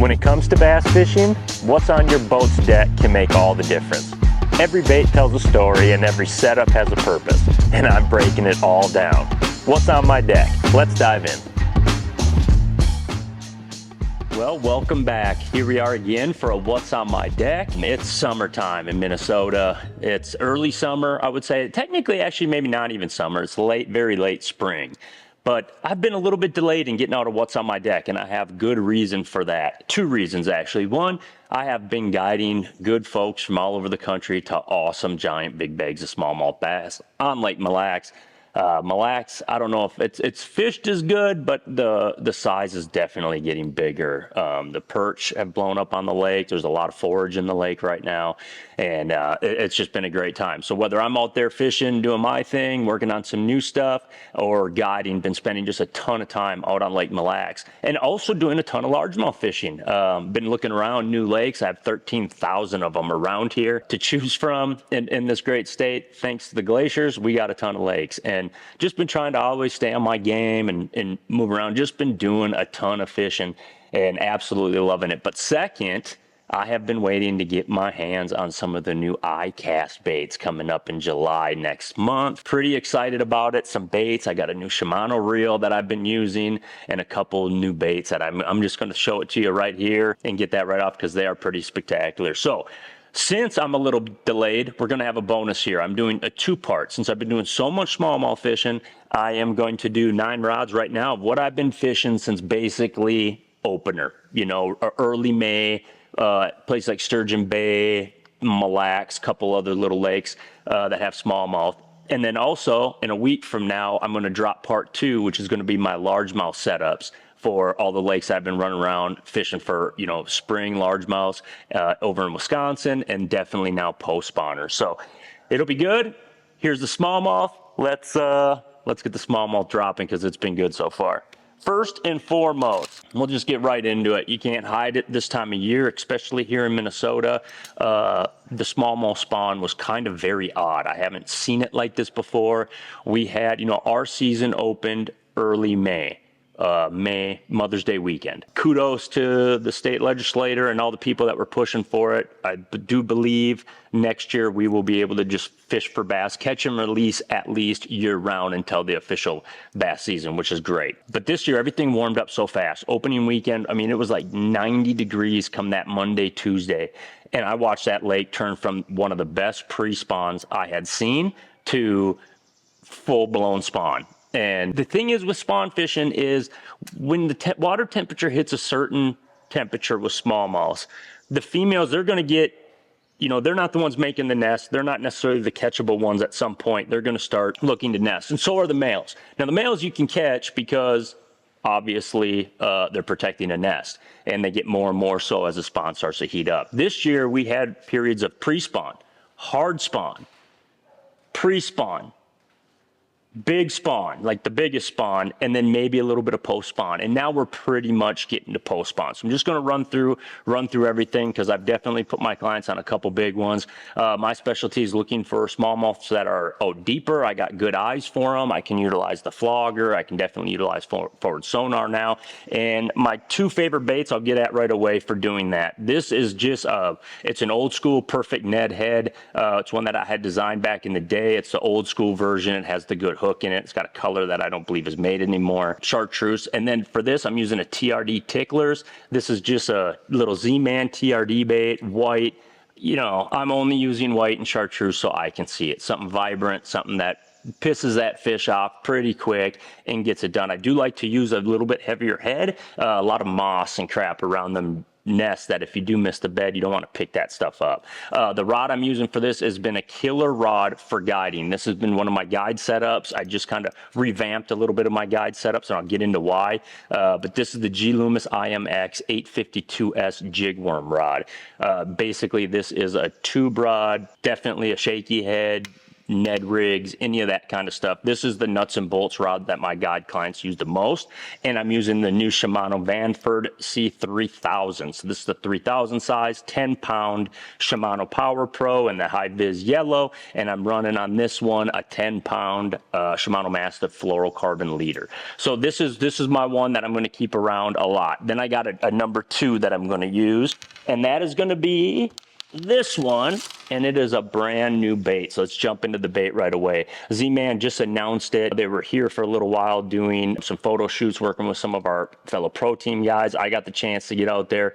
When it comes to bass fishing, what's on your boat's deck can make all the difference. Every bait tells a story and every setup has a purpose, and I'm breaking it all down. What's on my deck? Let's dive in. Well, welcome back. Here we are again for a What's on My Deck. It's summertime in Minnesota. It's early summer, I would say. Technically, actually, maybe not even summer. It's late, very late spring. But I've been a little bit delayed in getting out of What's on My Deck, and I have good reason for that. Two reasons, actually. One, I have been guiding good folks from all over the country to awesome giant big bags of smallmouth bass on Lake Mille Lacs. Mille Lacs, I don't know if it's fished as good, but the size is definitely getting bigger. The perch have blown up on the lake. There's a lot of forage in the lake right now, and it's just been a great time. So whether I'm out there fishing, doing my thing, working on some new stuff, or guiding, been spending just a ton of time out on Lake Mille Lacs, and also doing a ton of largemouth fishing. Been looking around new lakes. I have 13,000 of them around here to choose from in this great state. Thanks to the glaciers, we got a ton of lakes, and just been trying to always stay on my game and move around. Just been doing a ton of fishing and absolutely loving it. But second, I have been waiting to get my hands on some of the new ICAST baits coming up in July next month. Pretty excited about it. Some baits. I got a new Shimano reel that I've been using and a couple new baits that I'm just going to show it to you right here and get that right off because they are pretty spectacular. So since I'm a little delayed, we're going to have a bonus here. I'm doing a two-part. Since I've been doing so much smallmouth fishing, I am going to do 9 rods right now of what I've been fishing since basically opener, early May, places like Sturgeon Bay, Mille Lacs, couple other little lakes that have smallmouth. And then also, in a week from now, I'm going to drop part 2, which is going to be my largemouth setups for all the lakes I've been running around fishing for, spring largemouths over in Wisconsin, and definitely now post spawners. So it'll be good. Here's the smallmouth. Let's get the smallmouth dropping because it's been good so far. First and foremost, we'll just get right into it. You can't hide it this time of year, especially here in Minnesota. The smallmouth spawn was kind of very odd. I haven't seen it like this before. We had, our season opened early May. Mother's Day weekend. Kudos to the state legislator and all the people that were pushing for it. I do believe next year we will be able to just fish for bass, catch and release at least year round until the official bass season, which is great. But this year everything warmed up so fast. Opening weekend, it was like 90 degrees come that Monday, Tuesday. And I watched that lake turn from one of the best pre-spawns I had seen to full-blown spawn. And the thing is with spawn fishing is when the water temperature hits a certain temperature with smallmouths, the females, they're going to get, they're not the ones making the nest. They're not necessarily the catchable ones at some point. They're going to start looking to nest. And so are the males. Now, the males you can catch because obviously they're protecting a nest. And they get more and more so as the spawn starts to heat up. This year, we had periods of pre-spawn, hard spawn, pre-spawn, big spawn, like the biggest spawn, and then maybe a little bit of post spawn. And now we're pretty much getting to post spawn. So I'm just going to run through everything because I've definitely put my clients on a couple big ones. My specialty is looking for smallmouths that are deeper. I got good eyes for them. I can utilize the flogger. I can definitely utilize forward sonar now. And my 2 favorite baits I'll get at right away for doing that. This is just it's an old school perfect Ned head. It's one that I had designed back in the day. It's the old school version. It has the good hook in it. It's got a color that I don't believe is made anymore. Chartreuse. And then for this, I'm using a TRD Ticklers. This is just a little Z-Man TRD bait, white. I'm only using white and chartreuse so I can see it. Something vibrant, something that pisses that fish off pretty quick and gets it done. I do like to use a little bit heavier head, a lot of moss and crap around them nest that if you do miss the bed, you don't want to pick that stuff up. The rod I'm using for this has been a killer rod for guiding. This has been one of my guide setups. I just kind of revamped a little bit of my guide setups, and I'll get into why. But this is the G Loomis IMX 852S jig worm rod. Basically, this is a tube rod, definitely a shaky head, Ned rigs, any of that kind of stuff. This is the nuts and bolts rod that my guide clients use the most, and I'm using the new Shimano Vanford C3000. So this is the 3000 size, 10-pound Shimano Power Pro in the high vis yellow, and I'm running on this one a 10-pound Shimano Mastiff fluorocarbon leader. So this is my one that I'm going to keep around a lot. Then I got a number 2 that I'm going to use, and that is going to be this one, and it is a brand new bait. So let's jump into the bait right away. Z-Man just announced it. They were here for a little while doing some photo shoots, working with some of our fellow pro team guys. I got the chance to get out there,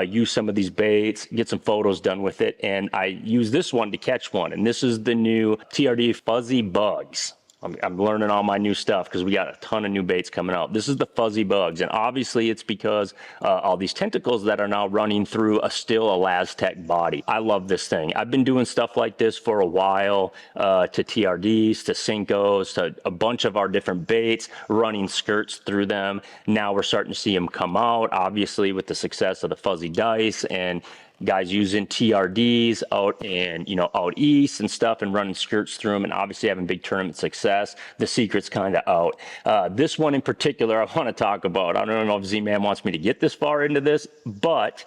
use some of these baits, get some photos done with it, and I used this one to catch one. And this is the new TRD Fuzzy Bugs. I'm learning all my new stuff because we got a ton of new baits coming out. This is the Fuzzy Bugs, and obviously it's because all these tentacles that are now running through a Lastech body. I love this thing. I've been doing stuff like this for a while, to TRDs, to Cincos, to a bunch of our different baits, running skirts through them. Now we're starting to see them come out, obviously with the success of the Fuzzy Dice and guys using TRDs out and out east and stuff and running skirts through them and obviously having big tournament success. The secret's kind of out. This one in particular I want to talk about. I don't know if Z-Man wants me to get this far into this, but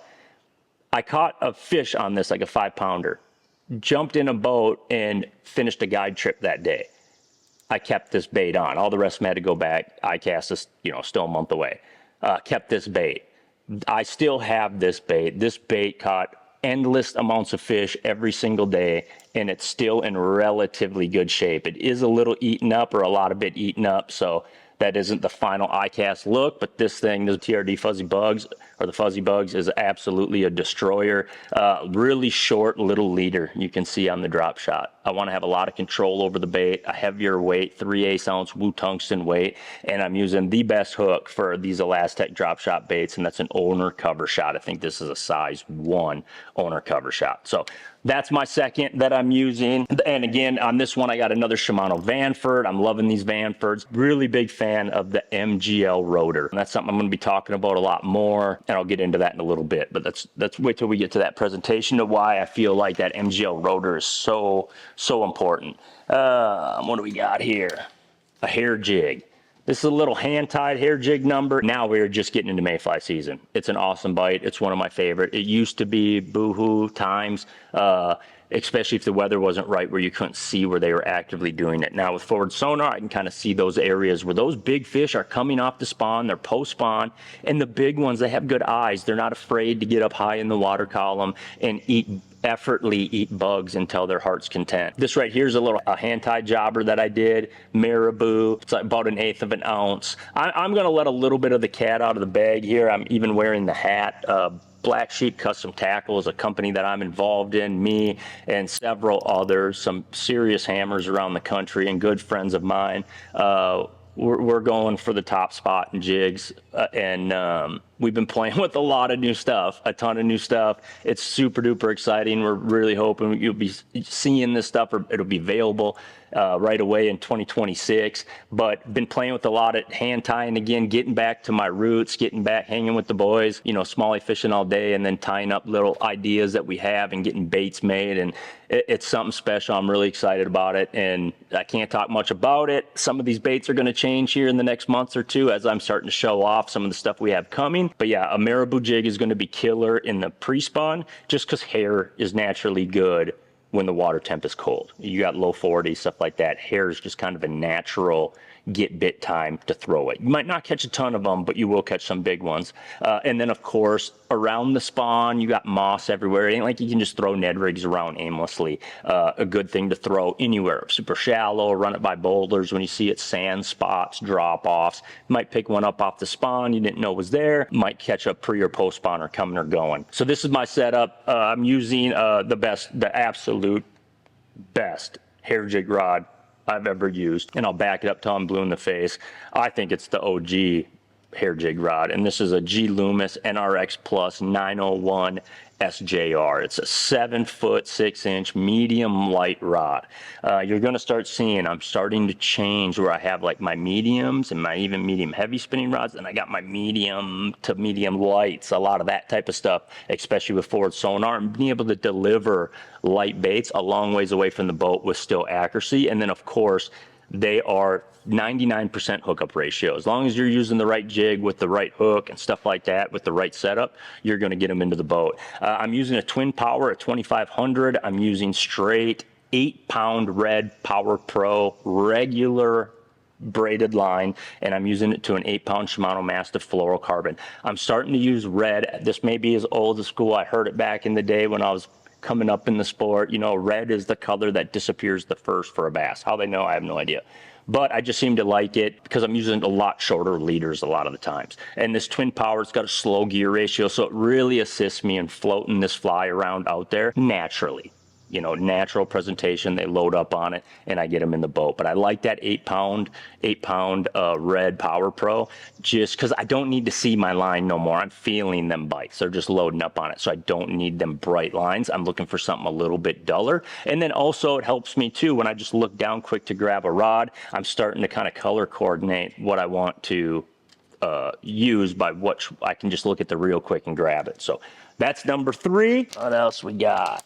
I caught a fish on this, like a 5-pounder, jumped in a boat and finished a guide trip that day. I kept this bait on. All the rest of them had to go back. ICAST is still a month away. Kept this bait. I still have this bait. This bait caught endless amounts of fish every single day, and it's still in relatively good shape. It is a little eaten up, or a lot of it eaten up, so that isn't the final ICAST look, but this thing, the TRD Fuzzy Bugs, or the Fuzzy Bugs, is absolutely a destroyer. Really short little leader you can see on the drop shot. I want to have a lot of control over the bait, a heavier weight, 3/8 ounce Wu tungsten weight, and I'm using the best hook for these Elastec drop shot baits, and that's an owner cover shot. I think this is a size 1 owner cover shot. So that's my second that I'm using. And again, on this one, I got another Shimano Vanford. I'm loving these Vanfords. Really big fan of the MGL Rotor. And that's something I'm going to be talking about a lot more, and I'll get into that in a little bit. But let's wait till we get to that presentation of why I feel like that MGL Rotor is so important. What do we got here? A hair jig. This is a little hand-tied hair jig number. Now we're just getting into mayfly season. It's an awesome bite. It's one of my favorite. It used to be boohoo times, especially if the weather wasn't right where you couldn't see where they were actively doing it. Now with forward sonar, I can kind of see those areas where those big fish are coming off the spawn, they're post-spawn, and the big ones, they have good eyes. They're not afraid to get up high in the water column and effortlessly eat bugs until their heart's content. This right here is a hand-tied jobber that I did, marabou. It's like about 1/8 of an ounce. I'm gonna let a little bit of the cat out of the bag here. I'm even wearing the hat. Black Sheep Custom Tackle is a company that I'm involved in, me and several others, some serious hammers around the country and good friends of mine. We're going for the top spot in jigs, and we've been playing with a lot of new stuff, a ton of new stuff. It's super duper exciting. We're really hoping you'll be seeing this stuff, or it'll be available right away in 2026. But been playing with a lot of hand tying again, getting back to my roots, getting back hanging with the boys, smallie fishing all day, and then tying up little ideas that we have and getting baits made. And it's something special. I'm really excited about it, and I can't talk much about it. Some of these baits are going to change here in the next month or two as I'm starting to show off some of the stuff we have coming. But yeah, a marabou jig is going to be killer in the pre-spawn, just because hair is naturally good when the water temp is cold. You got low 40s, stuff like that. Hair is just kind of a natural get bit time to throw it. You might not catch a ton of them, but you will catch some big ones. And then of course, around the spawn, you got moss everywhere. It ain't like you can just throw Ned rigs around aimlessly. A good thing to throw anywhere. Super shallow, run it by boulders when you see it, sand spots, drop-offs. Might pick one up off the spawn you didn't know was there. Might catch a pre or post spawn or coming or going. So this is my setup. I'm using the absolute best hair jig rod I've ever used, and I'll back it up till I'm blue in the face. I think it's the OG hair jig rod, and this is a G Loomis NRX Plus 901 SJR. It's a 7-foot 6-inch medium light rod. You're going to start seeing I'm starting to change where I have like my mediums and my even medium heavy spinning rods, and I got my medium to medium lights, a lot of that type of stuff, especially with forward sonar, and being able to deliver light baits a long ways away from the boat with still accuracy. And then of course they are 99% hookup ratio. As long as you're using the right jig with the right hook and stuff like that, with the right setup, you're going to get them into the boat. I'm using a twin power at 2500. I'm using straight 8-pound red Power Pro regular braided line, and I'm using it to an 8-pound Shimano Mastiff fluorocarbon. I'm starting to use red. This may be as old as school. I heard it back in the day when I was coming up in the sport. You know, red is the color that disappears the first for a bass. How they know, I have no idea. But I just seem to like it because I'm using a lot shorter leaders a lot of the times. And this twin power, it's got a slow gear ratio, so it really assists me in floating this fly around out there naturally. You know, natural presentation, they load up on it and I get them in the boat. But I like that 8-pound red Power Pro just because I don't need to see my line no more. I'm feeling them bites. They're just loading up on it. So I don't need them bright lines. I'm looking for something a little bit duller. And then also it helps me too when I just look down quick to grab a rod. I'm starting to kind of color coordinate what I want to use by what I can just look at the reel quick and grab it. So that's number 3. What else we got?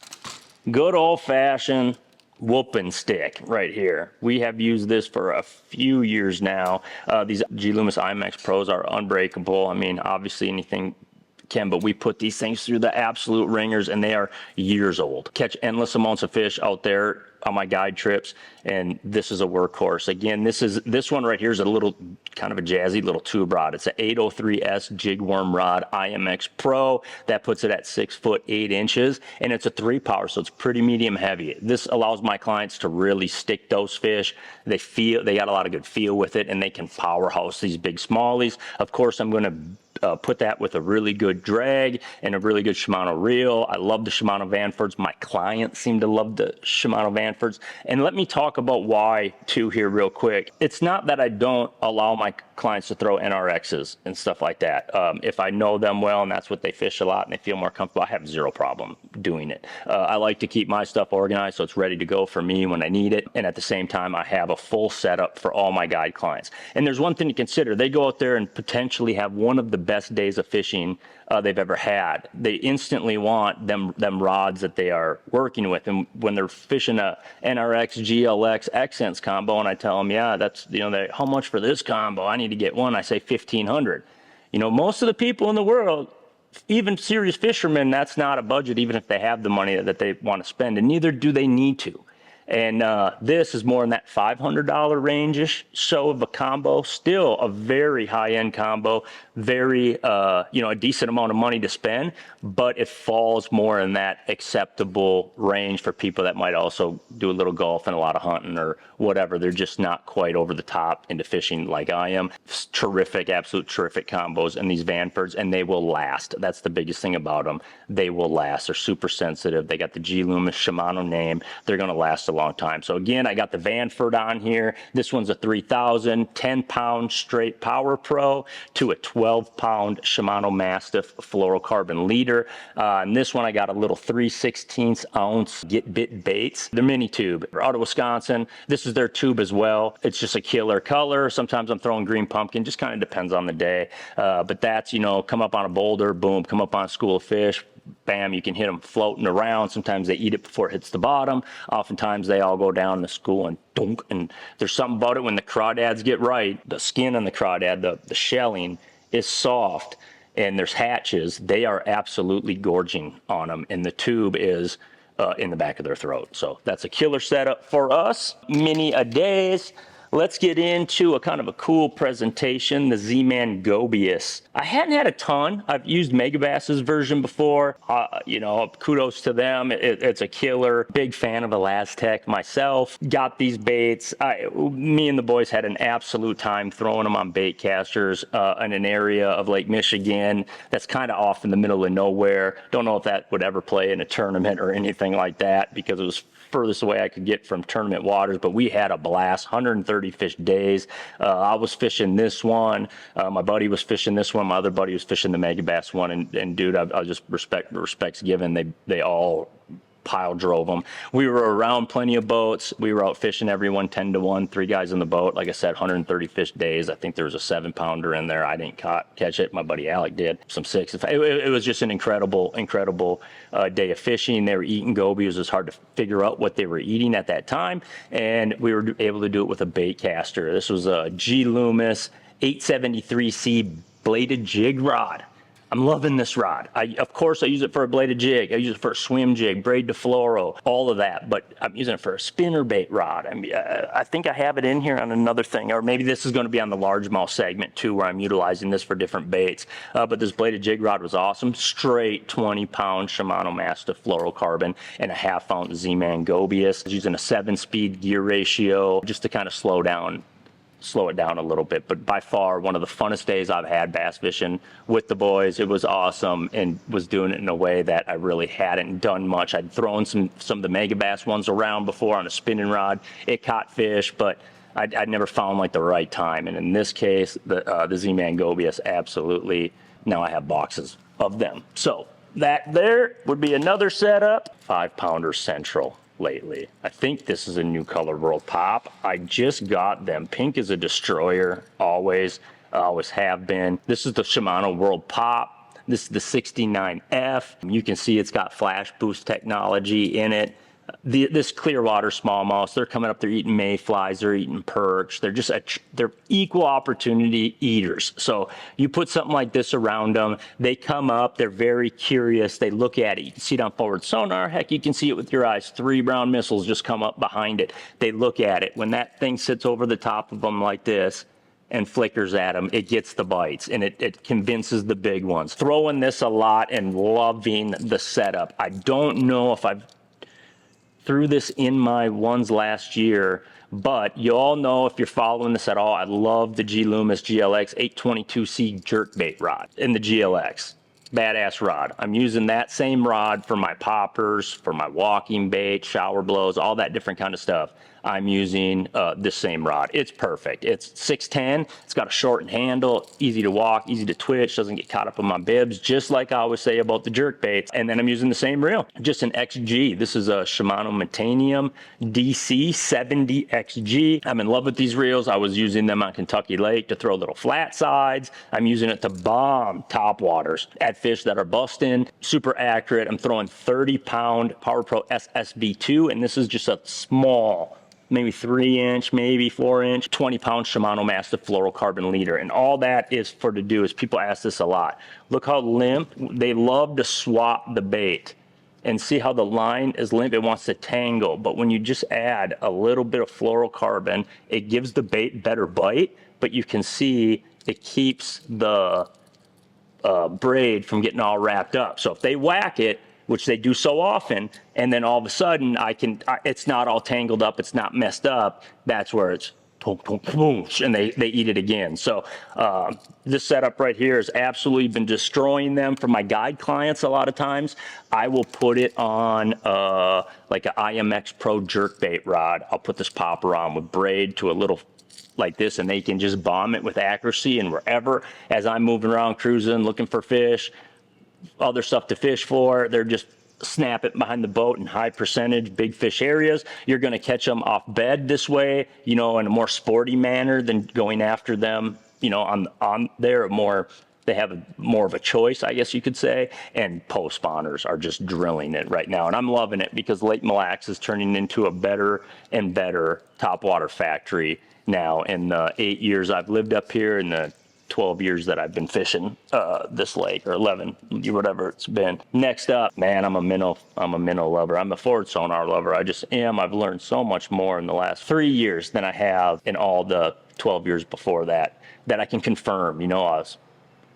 Good old-fashioned whooping stick right here. We have used this for a few years now. These G Loomis IMAX Pros are unbreakable. I mean, obviously anything can, but we put these things through the absolute ringers, and they are years old. Catch endless amounts of fish out there on my guide trips, and this is a workhorse. Again, this one right here is a little kind of a jazzy little tube rod. It's an 803S jig worm rod IMX Pro that puts it at 6 foot 8 inches, and it's a 3 power, so it's pretty medium heavy. This allows my clients to really stick those fish. They got a lot of good feel with it, and they can powerhouse these big smallies. Of course, I'm going to put that with a really good drag and a really good Shimano reel. I love the Shimano Vanfords. My clients seem to love the Shimano Vanfords. And let me talk about why too here real quick. It's not that I don't allow my clients to throw NRXs and stuff like that. If I know them well and that's what they fish a lot and they feel more comfortable, I have zero problem doing it. I like to keep my stuff organized so it's ready to go for me when I need it. And at the same time, I have a full setup for all my guide clients. And there's one thing to consider. They go out there and potentially have one of the best days of fishing they've ever had. They instantly want them rods that they are working with. And when they're fishing a NRX GLX Exsence combo, and I tell them, yeah, that's, you know, how much for this combo? I need to get one. I say 1,500. You know, most of the people in the world, even serious fishermen, that's not a budget, even if they have the money that they want to spend, and neither do they need to. And this is more in that $500 range-ish, so of a combo. Still a very high-end combo, very, you know, a decent amount of money to spend, but it falls more in that acceptable range for people that might also do a little golf and a lot of hunting or whatever. They're just not quite over the top into fishing like I am. It's terrific, absolute terrific combos in these Vanfords, and they will last. That's the biggest thing about them. They will last. They're super sensitive. They got the G Loomis Shimano name. They're going to last a long time. So again, I got the Vanford on here. This one's a 3,000, 10-pound straight Power Pro to a 12-pound Shimano Mastiff fluorocarbon leader. And this one I got a little 3/16 ounce Get Bit baits. The mini tube. They're out of Wisconsin. This is their tube as well. It's just a killer color. Sometimes I'm throwing green pumpkin. Just kind of depends on the day. But that's, you know, come up on a boulder, boom, come up on a school of fish, bam, you can hit them floating around. Sometimes they eat it before it hits the bottom. Oftentimes they all go down to school and dunk. And there's something about it when the crawdads get right. The skin on the crawdad, the shelling is soft, and there's hatches. They are absolutely gorging on them, and the tube is in the back of their throat. So that's a killer setup for us. Mini a days. Let's get into a kind of a cool presentation, the Z-Man Gobius. I hadn't had a ton. I've used Megabass's version before. You know, kudos to them. It's a killer. Big fan of Elastec myself. Got these baits. Me and the boys had an absolute time throwing them on bait casters in an area of Lake Michigan that's kind of off in the middle of nowhere. Don't know if that would ever play in a tournament or anything like that because it was furthest away I could get from tournament waters, but we had a blast. 130 130 fish days. I was fishing this one. My buddy was fishing this one. My other buddy was fishing the mega bass one. And dude, I just respects given. They all pile drove them. We were around plenty of boats. We were out fishing everyone 10 to 1, 3 guys in the boat. Like I said, 130 fish days. I think there was a 7-pounder in there. I didn't catch it. My buddy Alec did. Some 6. It was just an incredible day of fishing. They were eating goby. It was hard to figure out what they were eating at that time. And we were able to do it with a bait caster. This was a G Loomis 873C bladed jig rod. I'm loving this rod. Of course, I use it for a bladed jig. I use it for a swim jig, braid to fluoro, all of that. But I'm using it for a spinnerbait rod. I mean, I think I have it in here on another thing, or maybe this is going to be on the largemouth segment too, where I'm utilizing this for different baits. But this bladed jig rod was awesome. Straight 20-pound Shimano Mastiff fluorocarbon and a 1/2 ounce Z-Man Gobius. Using a 7-speed gear ratio just to kind of slow it down a little bit. But by far one of the funnest days I've had bass fishing with the boys. It was awesome, and was doing it in a way that I really hadn't done much. I'd thrown some of the mega bass ones around before on a spinning rod. It caught fish, but I'd never found like the right time. And in this case, the Z-Man Gobius, absolutely. Now I have boxes of them. So that there would be another setup. 5-pounder Central lately. I think this is a New Color World Pop. I just got them. Pink is a destroyer, always have been. This is the Shimano World Pop. This is the 69F. You can see it's got flash boost technology in it. This Clearwater smallmouth, they're coming up, they're eating mayflies, they're eating perch. They're equal opportunity eaters. So you put something like this around them, they come up, they're very curious, they look at it. You can see it on forward sonar, heck, you can see it with your eyes. 3 brown missiles just come up behind it. They look at it. When that thing sits over the top of them like this and flickers at them, it gets the bites, and it convinces the big ones. Throwing this a lot and loving the setup. I don't know if I've threw this in my ones last year, but you all know, if you're following this at all, I love the G Loomis GLX 822C jerkbait rod in the GLX. Badass rod. I'm using that same rod for my poppers, for my walking bait, shower blows, all that different kind of stuff. I'm using this same rod. It's perfect. It's 6'10". It's got a shortened handle, easy to walk, easy to twitch, doesn't get caught up in my bibs, just like I always say about the jerk baits. And then I'm using the same reel, just an XG. This is a Shimano Metanium DC 70 XG. I'm in love with these reels. I was using them on Kentucky Lake to throw little flat sides. I'm using it to bomb top waters at fish that are busting. Super accurate. I'm throwing 30-pound Power Pro SSB2, and this is just a small, maybe 3-inch, maybe 4-inch, 20-pound Shimano Mastiff fluorocarbon leader. And all that is for to do is, people ask this a lot. Look how limp. They love to swap the bait. And see how the line is limp? It wants to tangle. But when you just add a little bit of fluorocarbon, it gives the bait better bite, but you can see it keeps the braid from getting all wrapped up. So if they whack it, which they do so often, and then all of a sudden it's not all tangled up, it's not messed up, that's where it's boom, boom, boom, and they eat it again. So this setup right here has absolutely been destroying them for my guide clients. A lot of times I will put it on like an IMX Pro jerkbait rod. I'll put this popper on with braid to a little like this, and they can just bomb it with accuracy. And wherever, as I'm moving around cruising, looking for fish, other stuff to fish for, they're just snap it behind the boat in high percentage big fish areas. You're going to catch them off bed this way, you know, in a more sporty manner than going after them, you know, on there. More, they have more of a choice, I guess you could say. And post spawners are just drilling it right now, and I'm loving it because Lake Mille Lacs is turning into a better and better topwater factory now. In the 8 years I've lived up here, and the 12 years that I've been fishing this lake, or 11, whatever it's been. Next up, man, I'm a minnow lover. I'm a forward sonar lover. I just am. I've learned so much more in the last 3 years than I have in all the 12 years before that I can confirm. You know, I was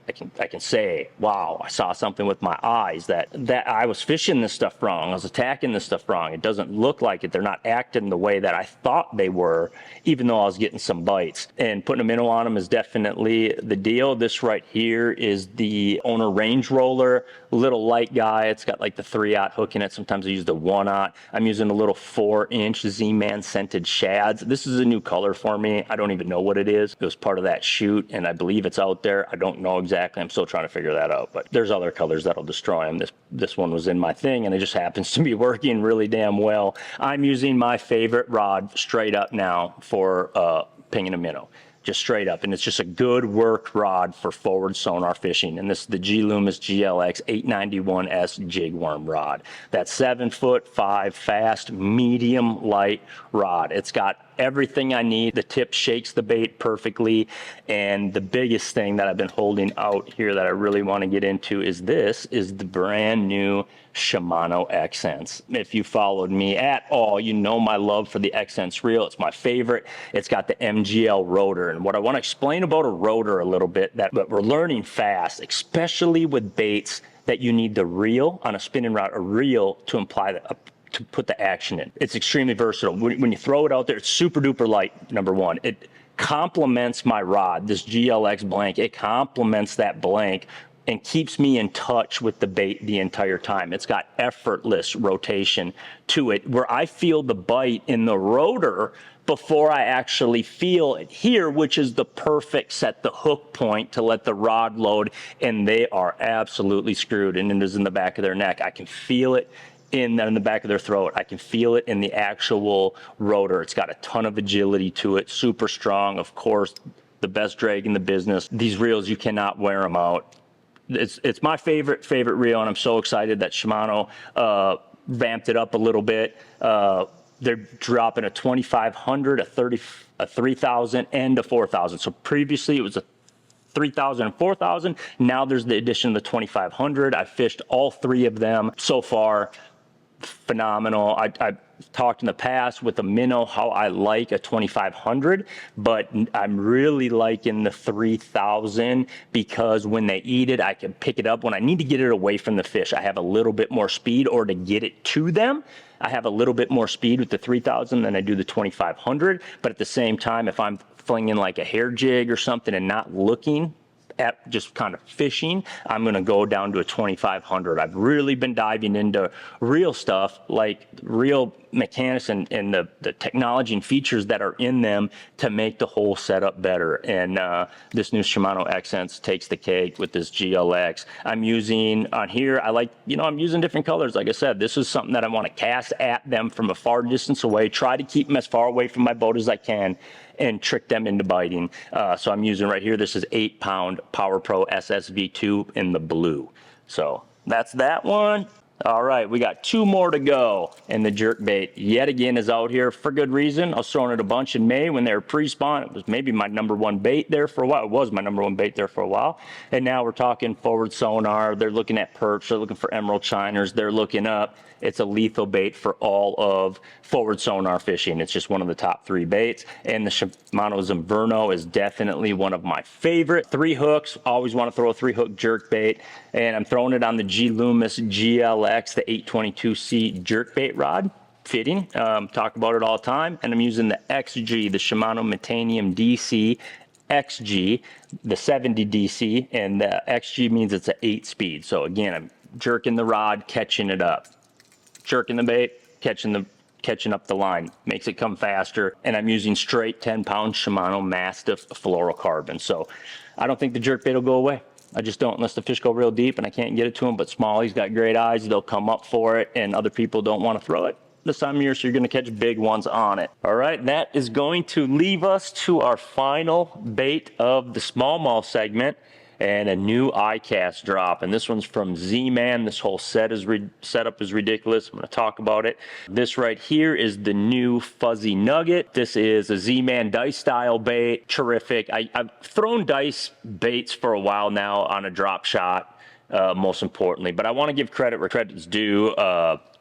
I can say, wow, I saw something with my eyes that I was fishing this stuff wrong. I was attacking this stuff wrong. It doesn't look like it. They're not acting the way that I thought they were, even though I was getting some bites. And putting a minnow on them is definitely the deal. This right here is the Owner Range Roller, little light guy. It's got like the 3/0 hook in it. Sometimes I use the 1/0. I'm using a little 4-inch Z-Man scented shads. This is a new color for me. I don't even know what it is. It was part of that shoot, and I believe it's out there. I don't know exactly. I'm still trying to figure that out, but there's other colors that'll destroy them. This one was in my thing, and it just happens to be working really damn well. I'm using my favorite rod straight up now for pinging a minnow. Just straight up, and it's just a good work rod for forward sonar fishing. And this is the G Loomis GLX 891S jig worm rod. That's 7'5" fast, medium light rod. It's got everything I need. The tip shakes the bait perfectly. And the biggest thing that I've been holding out here that I really want to get into is the brand new Shimano Exsence. If you followed me at all, you know my love for the Exsence reel. It's my favorite. It's got the MGL Rotor. And what I want to explain about a rotor a little bit that we're learning fast, especially with baits that you need the reel on a spinning rod, a reel to imply that to put the action in. It's extremely versatile. When you throw it out there, it's super duper light, number one. It complements my rod, this GLX blank. It complements that blank and keeps me in touch with the bait the entire time. It's got effortless rotation to it, where I feel the bite in the rotor before I actually feel it here, which is the perfect set the hook point to let the rod load, and they are absolutely screwed, and it is in the back of their neck. I can feel it in the back of their throat. I can feel it in the actual rotor. It's got a ton of agility to it, super strong, of course, the best drag in the business. These reels, you cannot wear them out. It's my favorite reel, and I'm so excited that Shimano vamped it up a little bit. They're dropping a 2500, a 3000, and a 4000. So previously it was a 3,000 and 4,000. Now there's the addition of the 2,500. I've fished all three of them so far. Phenomenal. I've talked in the past with a minnow how I like a 2,500, but I'm really liking the 3,000 because when they eat it, I can pick it up. When I need to get it away from the fish, I have a little bit more speed, or to get it to them, I have a little bit more speed with the 3,000 than I do the 2,500. But at the same time, if I'm flinging like a hair jig or something and not looking at just kind of fishing, I'm going to go down to a 2,500. I've really been diving into real stuff, like real mechanics and the technology and features that are in them to make the whole setup better. And this new Shimano Exsence takes the cake with this GLX. I'm using on here, I'm using different colors. Like I said, this is something that I want to cast at them from a far distance away, try to keep them as far away from my boat as I can, and trick them into biting. So I'm using right here, this is 8-pound Power Pro SSV2 in the blue. So that's that one. All right, we got 2 more to go, and the jerkbait yet again is out here for good reason. I was throwing it a bunch in May when they were pre-spawn. It was maybe my #1 bait there for a while. It was my #1 bait there for a while. And now we're talking forward sonar. They're looking at perch. They're looking for emerald shiners. They're looking up. It's a lethal bait for all of forward sonar fishing. It's just one of the top 3 baits. And the Shimano Inverno is definitely one of my favorite. 3 hooks. Always want to throw a 3-hook jerkbait. And I'm throwing it on the G Loomis GLX, the 822C jerkbait rod. Fitting. Talk about it all the time. And I'm using the XG, the Shimano Metanium DC XG, the 70 DC. And the XG means it's an 8-speed. So again, I'm jerking the rod, catching it up. Jerking the bait, catching up the line, makes it come faster. And I'm using straight 10-pound Shimano Mastiff fluorocarbon. So I don't think the jerkbait will go away. I just don't, unless the fish go real deep and I can't get it to them. But Smalley's got great eyes. They'll come up for it, and other people don't want to throw it this time of year, so you're going to catch big ones on it. All right, that is going to leave us to our final bait of the smallmouth segment, and a new ICAST drop. And this one's from Z-Man. This whole setup is ridiculous. I'm going to talk about it. This right here is the new Fuzzy Nugget. This is a Z-Man dice style bait. Terrific. I've thrown dice baits for a while now on a drop shot, most importantly. But I want to give credit where credit's due.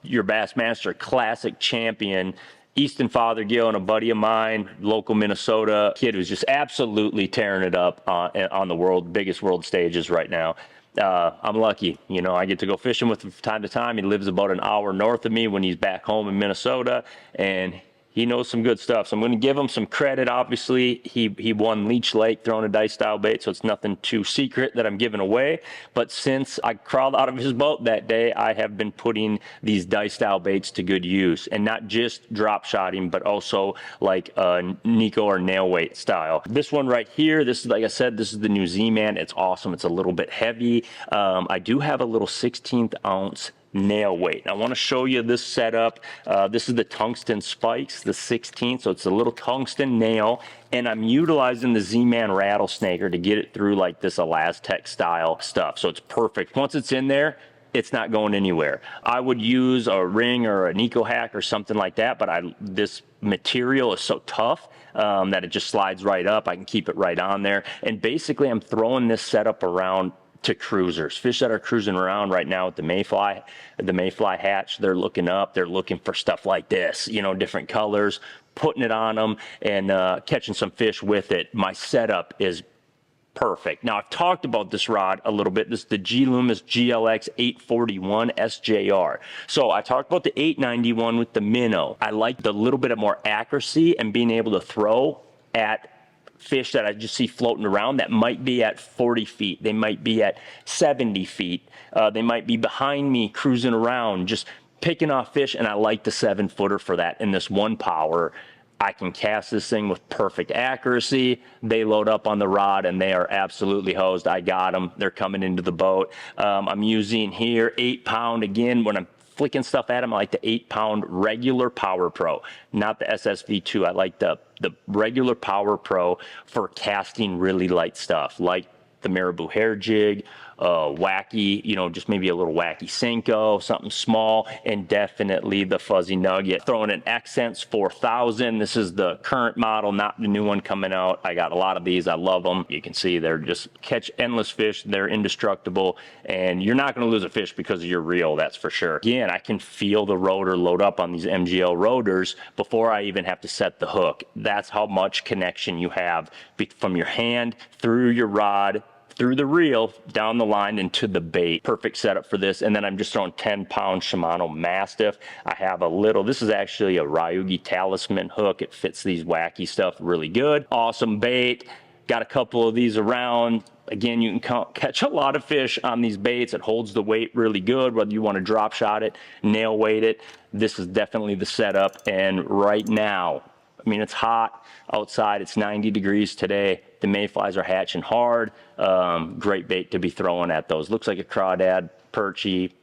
Your Bassmaster Classic champion Easton Fothergill and a buddy of mine, local Minnesota kid who's just absolutely tearing it up on the biggest world stages right now. I'm lucky, you know, I get to go fishing with him from time to time. He lives about an hour north of me when he's back home in Minnesota, and he knows some good stuff. So I'm going to give him some credit. Obviously, he won Leech Lake throwing a dice style bait, so it's nothing too secret that I'm giving away. But since I crawled out of his boat that day, I have been putting these dice style baits to good use, and not just drop shotting, but also like Nico or nail weight style. This one right here, this is, like I said, this is the new Z-Man. It's awesome. It's a little bit heavy. I do have a little 16th ounce nail weight. I want to show you this setup. This is the tungsten spikes, the 16th, so it's a little tungsten nail, and I'm utilizing the Z-Man rattlesnaker to get it through like this Elastec style stuff. So it's perfect. Once it's in there, it's not going anywhere. I would use a ring or an eco hack or something like that, but this material is so tough that it just slides right up. I can keep it right on there, and basically I'm throwing this setup around to cruisers, fish that are cruising around right now with the mayfly hatch. They're looking up, they're looking for stuff like this, you know, different colors, putting it on them and catching some fish with it. My setup is perfect. Now, I've talked about this rod a little bit. This is the G-Loomis GLX 841 SJR. So I talked about the 891 with the minnow. I like the little bit of more accuracy and being able to throw at fish that I just see floating around that might be at 40 feet. They might be at 70 feet. They might be behind me cruising around, just picking off fish, and I like the 7-footer for that. In this one power, I can cast this thing with perfect accuracy. They load up on the rod and they are absolutely hosed. I got them. They're coming into the boat. I'm using here 8-pound. Again, when I'm flicking stuff at them, I like the 8-pound regular Power Pro, not the SSV2. I like the regular Power Pro for casting really light stuff, like the Marabou hair jig, wacky, you know, just maybe a little wacky Senko, something small, and definitely the fuzzy nugget. Throwing an Exsence 4000. This is the current model, not the new one coming out. I got a lot of these. I love them. You can see they're just catch endless fish. They're indestructible, and you're not going to lose a fish because of your reel, that's for sure. Again, I can feel the rotor load up on these MGL rotors before I even have to set the hook. That's how much connection you have from your hand through your rod, through the reel, down the line, into the bait. Perfect setup for this. And then I'm just throwing 10-pound Shimano Mastiff. I have a little, this is actually a Ryugi Talisman hook. It fits these wacky stuff really good. Awesome bait. Got a couple of these around. Again, you can catch a lot of fish on these baits. It holds the weight really good, whether you want to drop shot it, nail weight it. This is definitely the setup. And right now, I mean, it's hot outside. It's 90 degrees today. The mayflies are hatching hard. Great bait to be throwing at those. Looks like a crawdad, perchy,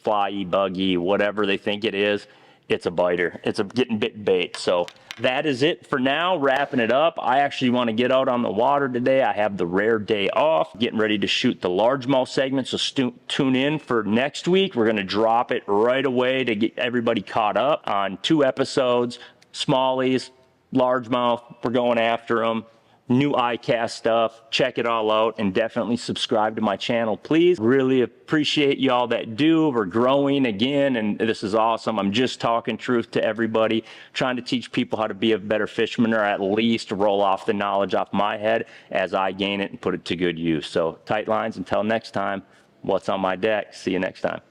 flyy, buggy, whatever they think it is. It's a biter. It's a getting bit bait. So that is it for now. Wrapping it up. I actually want to get out on the water today. I have the rare day off. Getting ready to shoot the largemouth segment. So tune in for next week. We're going to drop it right away to get everybody caught up on 2 episodes. Smallies, largemouth. We're going after them. New ICAST stuff. Check it all out, and definitely subscribe to my channel, please. Really appreciate y'all that do. We're growing again, and this is awesome. I'm just talking truth to everybody, trying to teach people how to be a better fisherman, or at least roll off the knowledge off my head as I gain it and put it to good use. So tight lines until next time. What's on my deck? See you next time.